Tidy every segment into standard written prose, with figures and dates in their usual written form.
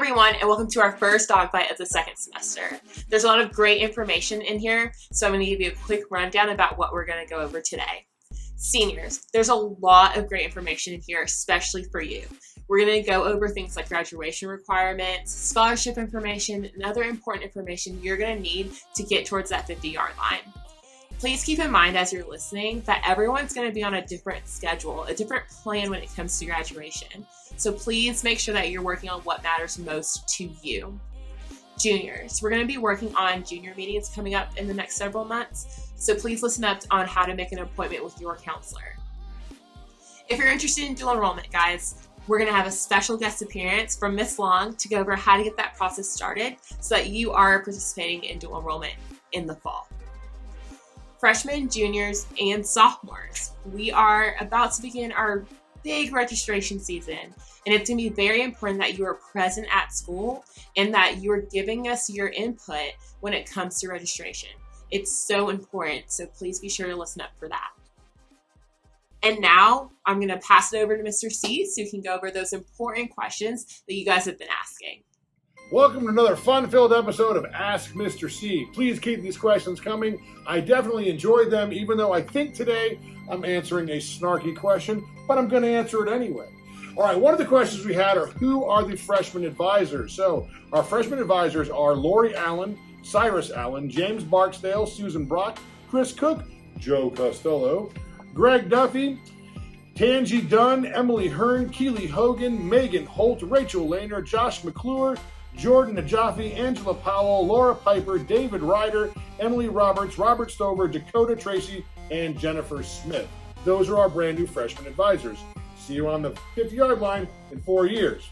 everyone, and welcome to our first dog bite of the second semester. There's a lot of great information in here, so I'm going to give you a quick rundown about what we're going to go over today. Seniors, there's a lot of great information in here, especially for you. We're going to go over things like graduation requirements, scholarship information, and other important information you're going to need to get towards that 50-yard line. Please keep in mind as you're listening that everyone's going to be on a different schedule, a different plan when it comes to graduation. So please make sure that you're working on what matters most to you. Juniors, we're going to be working on junior meetings coming up in the next several months, so please listen up on how to make an appointment with your counselor. If you're interested in dual enrollment, guys, we're going to have a special guest appearance from Miss Long to go over how to get that process started so that you are participating in dual enrollment in the fall. Freshmen, juniors, and sophomores, we are about to begin our big registration season, and it's going to be very important that you are present at school and that you are giving us your input when it comes to registration. It's so important, so please be sure to listen up for that. And now I'm going to pass it over to Mr. C so he can go over those important questions that you guys have been asking. Welcome to another fun-filled episode of Ask Mr. C. Please keep these questions coming. I definitely enjoyed them, even though I think today I'm answering a snarky question, but I'm going to answer it anyway. All right, one of the questions we had are, who are the freshman advisors? So our freshman advisors are Lori Allen, Cyrus Allen, James Barksdale, Susan Brock, Chris Cook, Joe Costello, Greg Duffy, Tangi Dunn, Emily Hearn, Keely Hogan, Megan Holt, Rachel Lehner, Josh McClure, Jordan Najafi, Angela Powell, Laura Piper, David Ryder, Emily Roberts, Robert Stover, Dakota Tracy, and Jennifer Smith. Those are our brand new freshman advisors. See you on the 50-yard line in 4 years.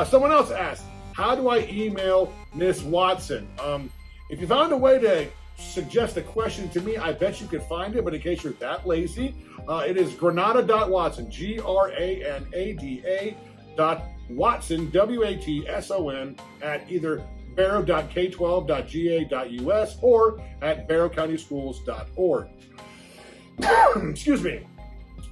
Someone else asked, how do I email Miss Watson? If you found a way to suggest a question to me, I bet you could find it, but in case you're that lazy, it is granada.watson, Granada.Watson, W-A-T-S-O-N, at either barrow.k12.ga.us or at barrowcountyschools.org. Excuse me.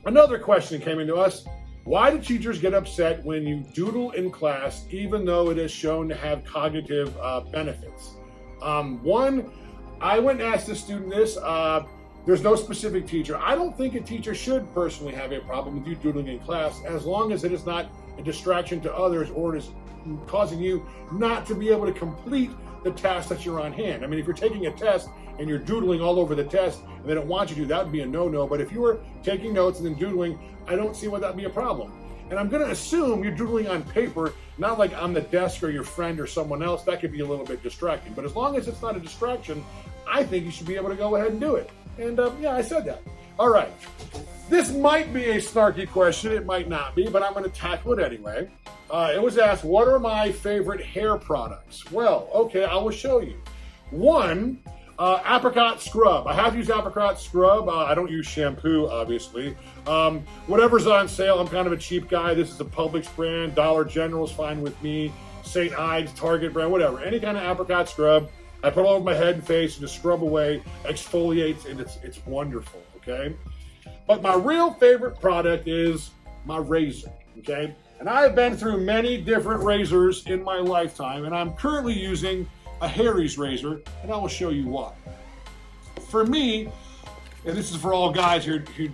Another question came into us. Why do teachers get upset when you doodle in class, even though it is shown to have cognitive benefits? One, I went and asked the student this. There's no specific teacher. I don't think a teacher should personally have a problem with you doodling in class, as long as it is not a distraction to others or it is causing you not to be able to complete the task that you're on hand. I mean, if you're taking a test and you're doodling all over the test and they don't want you to, that would be a no-no. But if you were taking notes and then doodling, I don't see why that would be a problem. And I'm going to assume you're doodling on paper, not like on the desk or your friend or someone else. That could be a little bit distracting. But as long as it's not a distraction, I think you should be able to go ahead and do it. And yeah, I said that. All right. This might be a snarky question. It might not be, but I'm going to tackle it anyway. It was asked, what are my favorite hair products? Well, okay, I will show you. One, apricot scrub. I have used apricot scrub. I don't use shampoo, obviously. Whatever's on sale, I'm kind of a cheap guy. This is a Publix brand. Dollar General is fine with me. St. Ives, Target brand, whatever. Any kind of apricot scrub. I put it all over my head and face and just scrub away, exfoliates, and it's wonderful, okay? But my real favorite product is my razor, okay? And I've been through many different razors in my lifetime, and I'm currently using a Harry's razor, and I will show you why. For me, and this is for all guys here who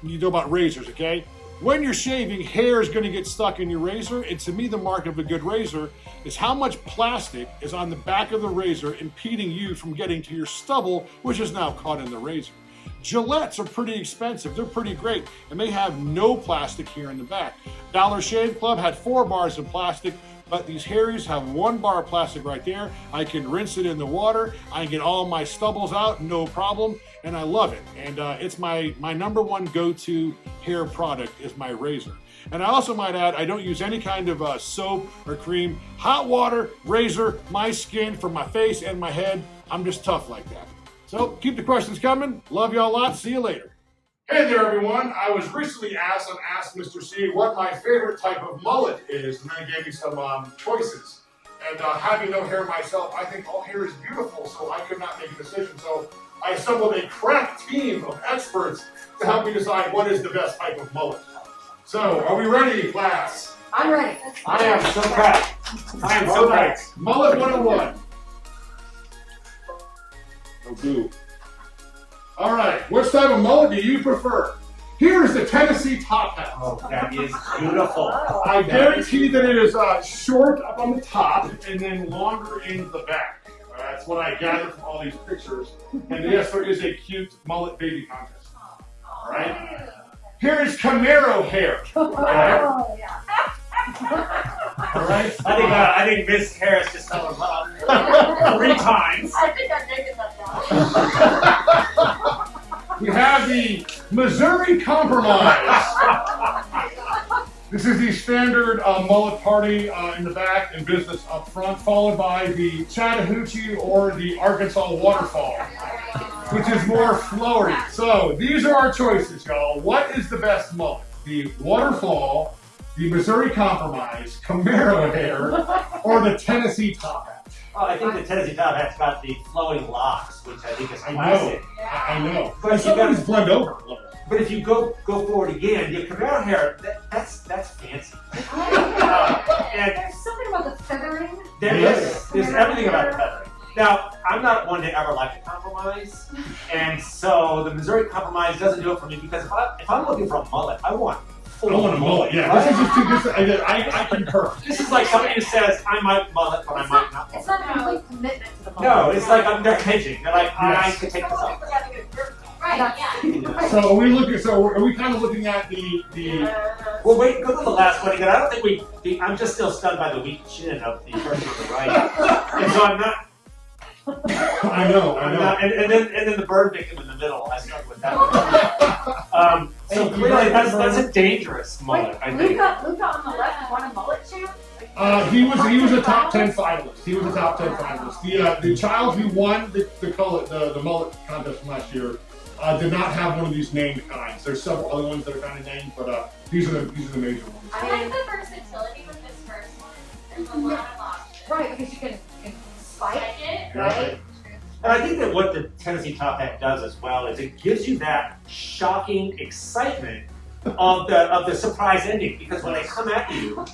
you know about razors, okay? When you're shaving, hair is going to get stuck in your razor, and to me, the mark of a good razor is how much plastic is on the back of the razor impeding you from getting to your stubble, which is now caught in the razor. Gillettes are pretty expensive. They're pretty great, and they have no plastic here in the back. Dollar Shave Club had 4 bars of plastic, but these Harry's have 1 bar of plastic right there. I can rinse it in the water. I can get all my stubbles out, no problem, and I love it. And it's my number one go-to hair product is my razor. And I also might add, I don't use any kind of soap or cream. Hot water, razor, my skin for my face and my head. I'm just tough like that. So keep the questions coming. Love y'all a lot. See you later. Hey there, everyone. I was recently asked on Ask Mr. C what my favorite type of mullet is, and then he gave me some choices. And having no hair myself, I think all hair is beautiful, so I could not make a decision. So I assembled a crack team of experts to help me decide what is the best type of mullet. So, are we ready, class? I'm ready. I am so crack. I am All so right, nice. Mullet 101. No boo. All right, which type of mullet do you prefer? Here's the Tennessee top hat. Oh, that is beautiful. I guarantee that it is short up on the top and then longer in the back. That's what I gathered from all these pictures. And yes, there is a cute mullet baby contest. All right. Here is Camaro hair. All right. All right. I think Miss Harris just fell in love 3 times. I think I figured that out. We have the Missouri Compromise. This is the standard mullet party in the back and business up front, followed by the Chattahoochee or the Arkansas Waterfall, which is more flowery. So these are our choices, y'all. What is the best mullet? The Waterfall, the Missouri Compromise, Camaro hair, or the Tennessee top hat? Oh, I think the Tennessee top hat's got the flowing locks, which I think is I know. classic. I know. But But if you got- somebody's blend over a little. But if you go forward again, your Camaro hair, that's fancy. And There's something about the feathering. there's everything about the feathering. Now, I'm not one to ever like to compromise, and so the Missouri Compromise doesn't do it for me because if I'm looking for a mullet, I want I want a mullet, yeah. This is just too good. I concur. This is like somebody who says, I might mullet, but I might not. It's not a complete commitment to the mullet. No, it's like they're hedging. They're like, I Yes. could take this off. Right, yeah. So are we looking? So are we kind of looking at the? Well, wait, go to the last one again. I don't think I'm just still stunned by the weak chin of the person on the right. And so I'm not. I know. And then the bird victim in the middle. I started with that one. So clearly that's a dangerous mullet, I think. Luca on the left won a mullet too? He was a top 10 finalist. He was a top 10 finalist. The child who won the mullet contest from last year did not have one of these named kinds. There's several other ones that are kind of named, but these are the major ones. I like the versatility with this first one. There's a lot of options. Right, because you can spike, Like it. right? And I think that what the Tennessee top hat does as well is it gives you that shocking excitement of the surprise ending, because when they come at you, it's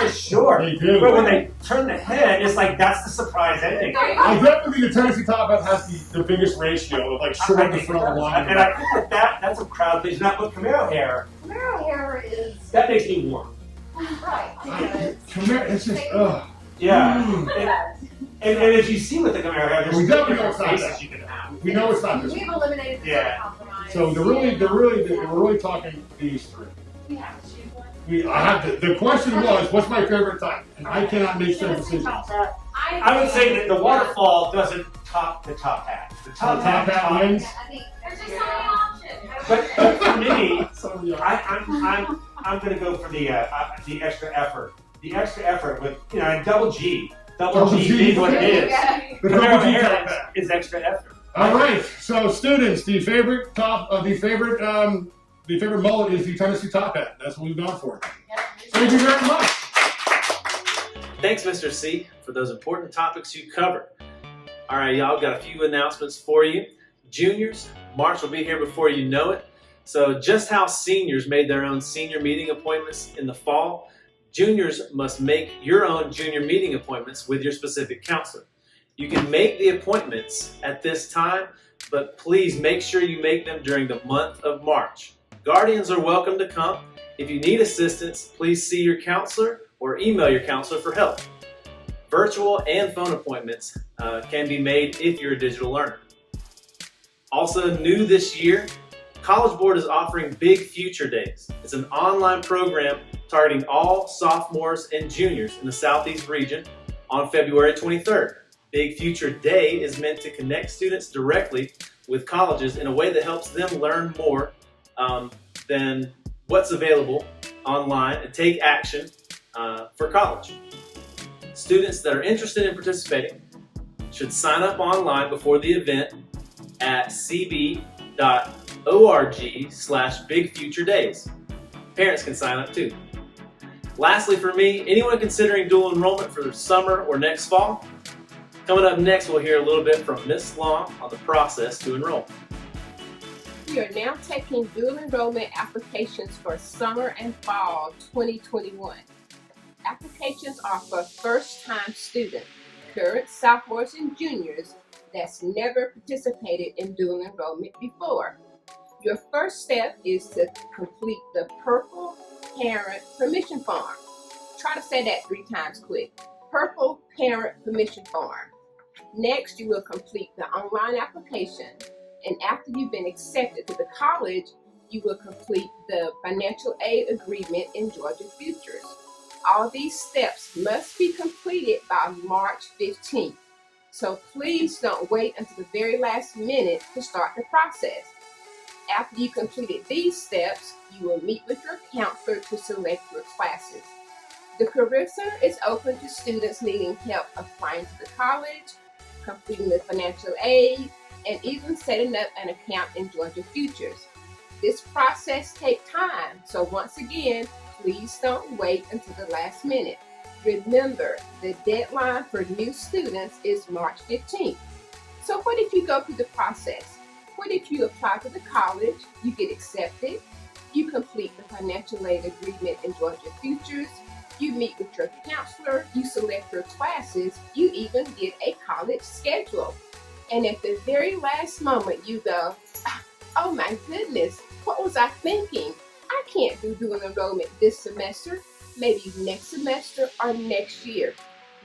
just short. They do. But when they turn the head, it's like that's the surprise ending. I definitely think the Tennessee top hat has the biggest ratio of like short to front and long. And I think that's a crowd pleaser. Not with Camaro hair, Camaro hair is that makes me warm. right. Come here, it's just ugh. Yeah. Mm. And as you see with the Camaro hair, there's We two definitely different know it's not faces that. you can have. We know it's not this We've one. eliminated the Yeah. compromise. So we're really talking these three. We have to choose one. I have the question was, what's my favorite type? And I cannot make said decisions. I would say that the waterfall doesn't top the top hat. The The top top hat wins. I think There's just so many options. But for me, So, yeah. I'm going to go for the extra effort. The extra effort with and double G. Double G being what it is. The Camaro double G hair top hat. is extra effort. All right, so students, the favorite mullet is the Tennessee top hat. That's what we've gone for. Thank you very much. Thanks, Mr. C, for those important topics you covered. All right, y'all, got a few announcements for you. Juniors, March will be here before you know it. So just how seniors made their own senior meeting appointments in the fall, juniors must make your own junior meeting appointments with your specific counselor. You can make the appointments at this time, but please make sure you make them during the month of March. Guardians are welcome to come. If you need assistance, please see your counselor or email your counselor for help. Virtual and phone appointments can be made if you're a digital learner. Also new this year, College Board is offering Big Future Days. It's an online program targeting all sophomores and juniors in the Southeast region on February 23rd. Big Future Day is meant to connect students directly with colleges in a way that helps them learn more than what's available online and take action for college. Students that are interested in participating should sign up online before the event at cb.org/bigfuturedays. Parents can sign up too. Lastly, for me, anyone considering dual enrollment for summer or next fall? Coming up next, we'll hear a little bit from Ms. Long on the process to enroll. We are now taking dual enrollment applications for summer and fall 2021. Applications are for first-time students, current sophomores and juniors that's never participated in dual enrollment before. Your first step is to complete the purple parent permission form. Try to say that 3 times quick. Purple parent permission form. Next, you will complete the online application, and after you've been accepted to the college, you will complete the financial aid agreement in Georgia Futures. All these steps must be completed by March 15th. So please don't wait until the very last minute to start the process. After you completed these steps, you will meet with your counselor to select your classes. The Career Center is open to students needing help applying to the college, completing the financial aid, and even setting up an account in Georgia Futures. This process takes time, so once again, please don't wait until the last minute. Remember, the deadline for new students is March 15th. So what if you go through the process? What if you apply to the college, you get accepted, you complete the financial aid agreement in Georgia Futures, you meet with your counselor, you select your classes, you even get a college schedule. And at the very last moment you go, oh my goodness, what was I thinking? I can't do dual enrollment this semester, maybe next semester or next year.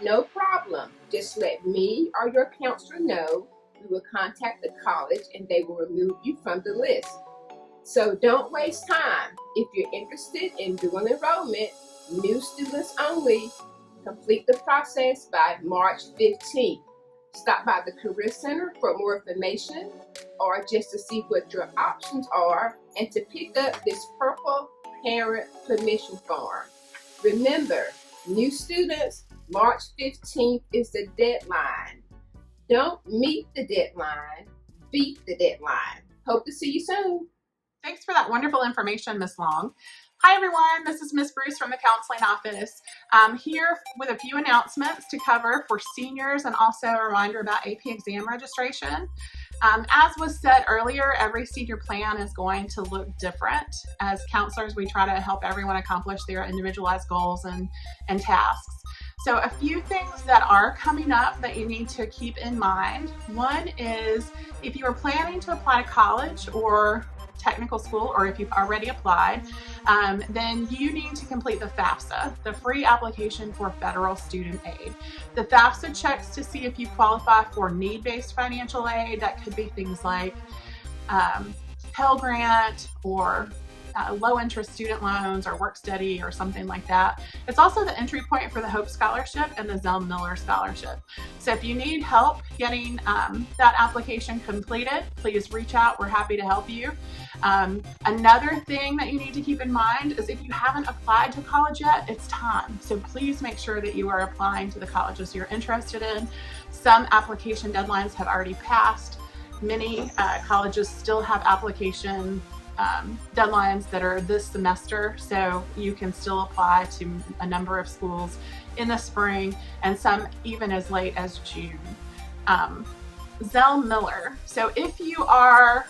No problem, just let me or your counselor know. We will contact the college and they will remove you from the list. So don't waste time. If you're interested in dual enrollment, new students only, complete the process by March 15th. Stop by the Career Center for more information or just to see what your options are and to pick up this purple parent permission form. Remember, new students, March 15th is the deadline. Don't meet the deadline, beat the deadline. Hope to see you soon. Thanks for that wonderful information, Ms. Long. Hi everyone, this is Ms. Bruce from the counseling office. I'm here with a few announcements to cover for seniors and also a reminder about AP exam registration. As was said earlier, every senior plan is going to look different. As counselors, we try to help everyone accomplish their individualized goals and tasks. So a few things that are coming up that you need to keep in mind. One is if you are planning to apply to college or technical school, or if you've already applied, then you need to complete the FAFSA, the free application for federal student aid. The FAFSA checks to see if you qualify for need-based financial aid. That could be things like Pell Grant or low interest student loans or work study or something like that. It's also the entry point for the Hope Scholarship and the Zell Miller Scholarship. So if you need help getting that application completed, please reach out. We're happy to help you. Another thing that you need to keep in mind is if you haven't applied to college yet, it's time. So please make sure that you are applying to the colleges you're interested in. Some application deadlines have already passed. Many colleges still have application deadlines that are this semester, so you can still apply to a number of schools in the spring and some even as late as June. Zell Miller. So if you are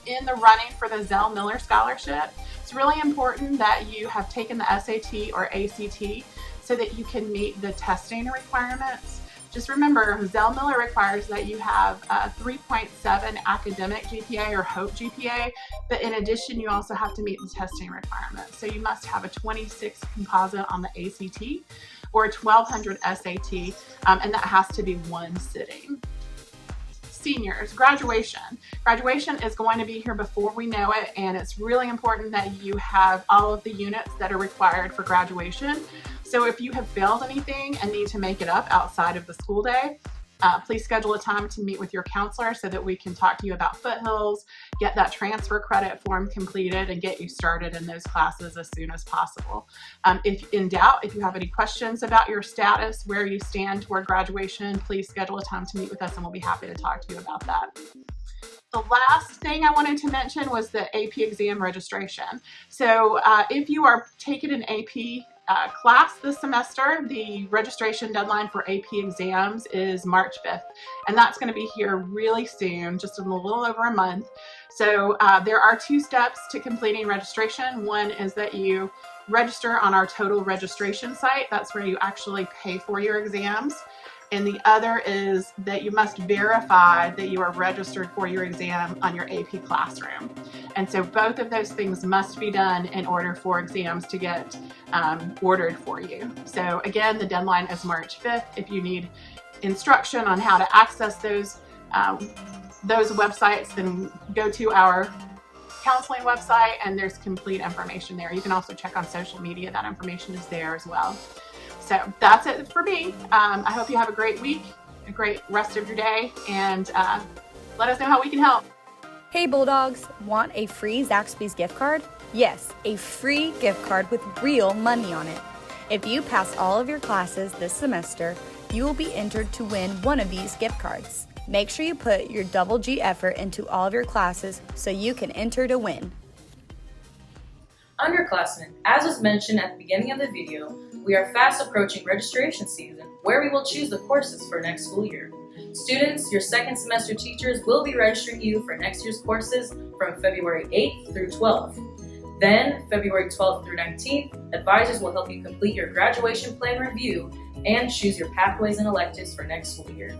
in the running for the Zell Miller Scholarship, it's really important that you have taken the SAT or ACT so that you can meet the testing requirements. Just remember, Zell Miller requires that you have a 3.7 academic GPA or HOPE GPA, but in addition, you also have to meet the testing requirements. So you must have a 26 composite on the ACT or a 1200 SAT, and that has to be one sitting. Seniors, graduation. Graduation is going to be here before we know it, and it's really important that you have all of the units that are required for graduation. So if you have failed anything and need to make it up outside of the school day, please schedule a time to meet with your counselor so that we can talk to you about Foothills, get that transfer credit form completed, and get you started in those classes as soon as possible. If in doubt, if you have any questions about your status, where you stand toward graduation, please schedule a time to meet with us and we'll be happy to talk to you about that. The last thing I wanted to mention was the AP exam registration. So if you are taking an AP class this semester, the registration deadline for AP exams is March 5th, and that's going to be here really soon, just in a little over a month. So there are 2 steps to completing registration. One is that you register on our total registration site. That's where you actually pay for your exams. And the other is that you must verify that you are registered for your exam on your AP Classroom. And so both of those things must be done in order for exams to get ordered for you. So again, the deadline is March 5th. If you need instruction on how to access those websites, then go to our counseling website and there's complete information there. You can also check on social media. That information is there as well. So that's it for me. I hope you have a great week, a great rest of your day, and let us know how we can help. Hey Bulldogs, want a free Zaxby's gift card? Yes, a free gift card with real money on it. If you pass all of your classes this semester, you will be entered to win one of these gift cards. Make sure you put your double G effort into all of your classes so you can enter to win. Underclassmen, as was mentioned at the beginning of the video, we are fast approaching registration season, where we will choose the courses for next school year. Students, your second semester teachers will be registering you for next year's courses from February 8th through 12th. Then, February 12th through 19th, advisors will help you complete your graduation plan review and choose your pathways and electives for next school year.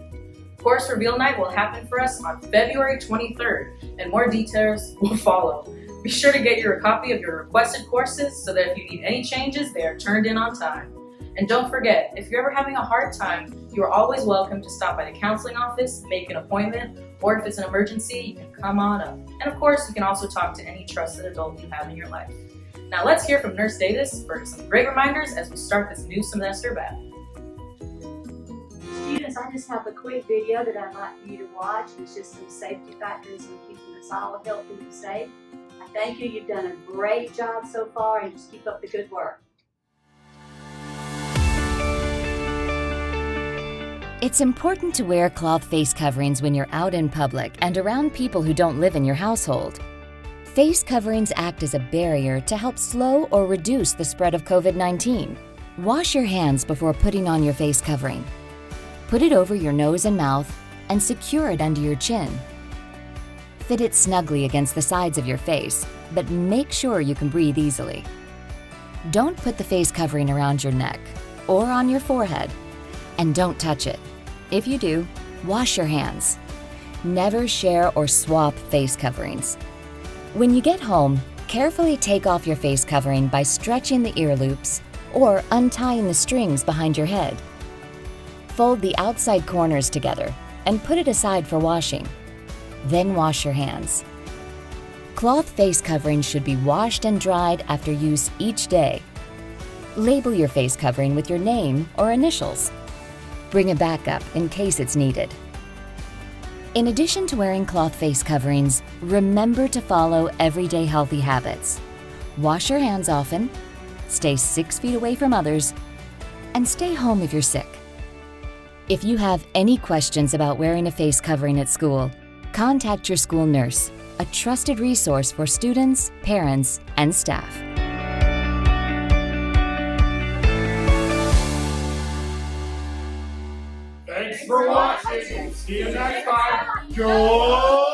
Course reveal night will happen for us on February 23rd, and more details will follow. Be sure to get your copy of your requested courses so that if you need any changes, they are turned in on time. And don't forget, if you're ever having a hard time, you are always welcome to stop by the counseling office, make an appointment, or if it's an emergency, you can come on up. And of course, you can also talk to any trusted adult you have in your life. Now let's hear from Nurse Davis for some great reminders as we start this new semester back. Students, I just have a quick video that I'd like for you to watch. It's just some safety factors in keeping us all healthy and safe. I thank you. You've done a great job so far, and just keep up the good work. It's important to wear cloth face coverings when you're out in public and around people who don't live in your household. Face coverings act as a barrier to help slow or reduce the spread of COVID-19. Wash your hands before putting on your face covering. Put it over your nose and mouth and secure it under your chin. Fit it snugly against the sides of your face, but make sure you can breathe easily. Don't put the face covering around your neck or on your forehead, and don't touch it. If you do, wash your hands. Never share or swap face coverings. When you get home, carefully take off your face covering by stretching the ear loops or untying the strings behind your head. Fold the outside corners together and put it aside for washing. Then wash your hands. Cloth face coverings should be washed and dried after use each day. Label your face covering with your name or initials. Bring a backup in case it's needed. In addition to wearing cloth face coverings, remember to follow everyday healthy habits. Wash your hands often, stay 6 feet away from others, and stay home if you're sick. If you have any questions about wearing a face covering at school, contact your school nurse, a trusted resource for students, parents, and staff. Thanks for watching. See you next time. Joy!